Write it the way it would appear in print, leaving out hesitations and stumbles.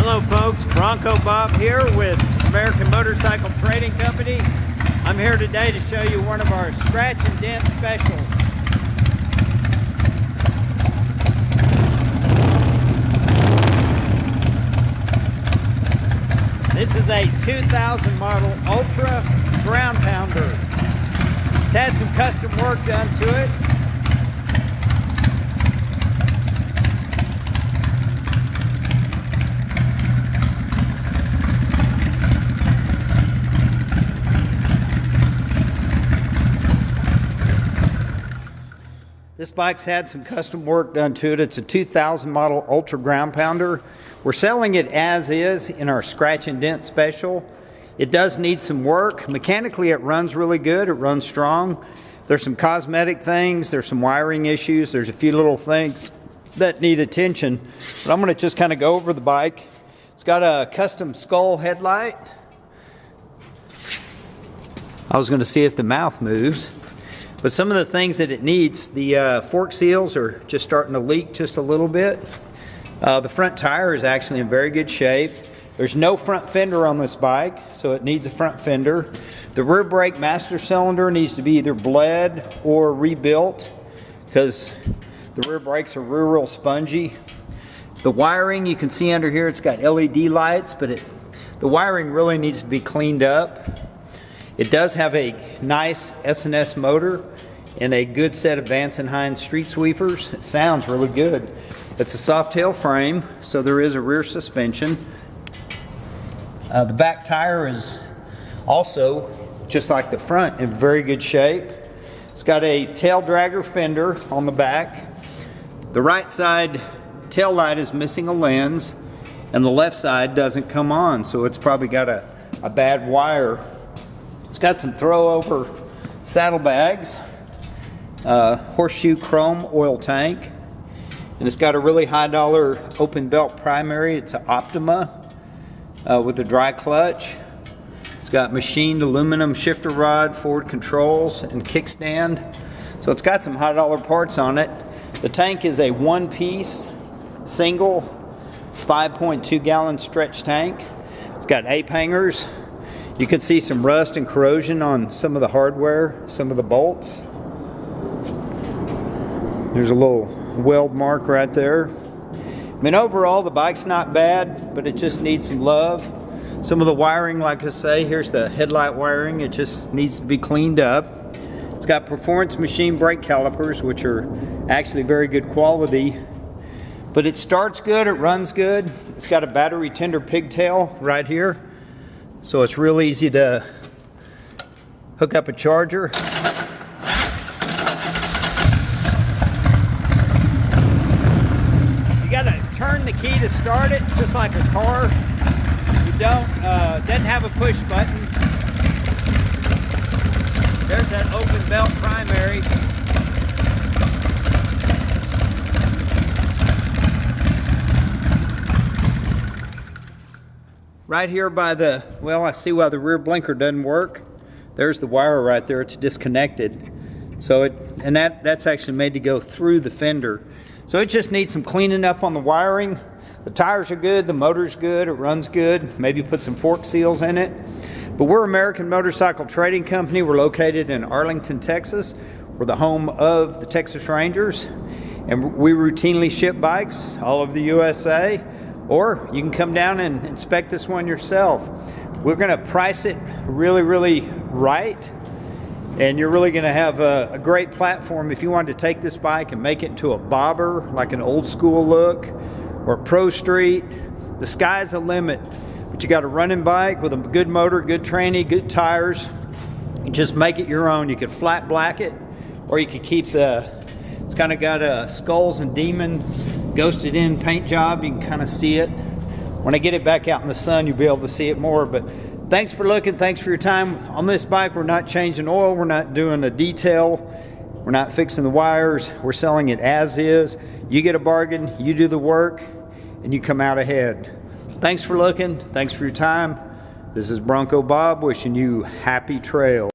Hello folks, Bronco Bob here with American Motorcycle Trading Company. I'm here today to show you one of our scratch and dent specials. This is a 2000 model Ultra Groundpounder. It's had some custom work done to it. This bike's had some custom work done to it. It's a 2000 model Ultra Groundpounder. We're selling it as is in our scratch and dent special. It does need some work. Mechanically it runs really good, it runs strong. There's some cosmetic things, there's some wiring issues, there's a few little things that need attention. But I'm gonna just kind of go over the bike. It's got a custom skull headlight. I was gonna see if the mouth moves. But some of the things that it needs, the fork seals are just starting to leak just a little bit. The front tire is actually in very good shape. There's no front fender on this bike, so it needs a front fender. The rear brake master cylinder needs to be either bled or rebuilt because the rear brakes are real spongy. The wiring, you can see under here, it's got LED lights, but the wiring really needs to be cleaned up. It does have a nice S&S motor and a good set of Vance & Hines street sweepers. It sounds really good. It's a soft tail frame, so there is a rear suspension. The back tire is also, just like the front, in very good shape. It's got a tail dragger fender on the back. The right side tail light is missing a lens, and the left side doesn't come on, so it's probably got a bad wire. It's got some throw-over saddlebags, horseshoe chrome oil tank, and it's got a really high-dollar open belt primary. It's an Optima with a dry clutch. It's got machined aluminum shifter rod, forward controls, and kickstand. So it's got some high-dollar parts on it. The tank is a one-piece, single, 5.2-gallon stretch tank. It's got ape hangers. You can see some rust and corrosion on some of the hardware, some of the bolts. There's a little weld mark right there. I mean, overall the bike's not bad, but it just needs some love. Some of the wiring, like I say, here's the headlight wiring, it just needs to be cleaned up. It's got performance machine brake calipers, which are actually very good quality. But it starts good, it runs good. It's got a battery tender pigtail right here, so it's real easy to hook up a charger. You gotta turn the key to start it, just like a car. You don't, doesn't have a push button. There's that open belt primary. Right here by the, well, I see why the rear blinker doesn't work. There's the wire right there, it's disconnected. So that's actually made to go through the fender. So it just needs some cleaning up on the wiring. The tires are good, the motor's good, it runs good. Maybe put some fork seals in it. But we're American Motorcycle Trading Company. We're located in Arlington, Texas. We're the home of the Texas Rangers. And we routinely ship bikes all over the USA. Or you can come down and inspect this one yourself. We're gonna price it really, really right. And you're really gonna have a great platform if you wanted to take this bike and make it into a bobber, like an old school look, or a pro street. The sky's the limit. But you got a running bike with a good motor, good tranny, good tires. You just make it your own. You could flat black it, or you could keep it's kind of got a Skulls and Demon ghosted in paint job. You can kind of see it. When I get it back out in the sun, you'll be able to see it more. But thanks for looking, thanks for your time. On this bike, we're not changing oil, we're not doing a detail, we're not fixing the wires, we're selling it as is. You get a bargain, you do the work, and you come out ahead. Thanks for looking, thanks for your time. This is Bronco Bob wishing you happy trails.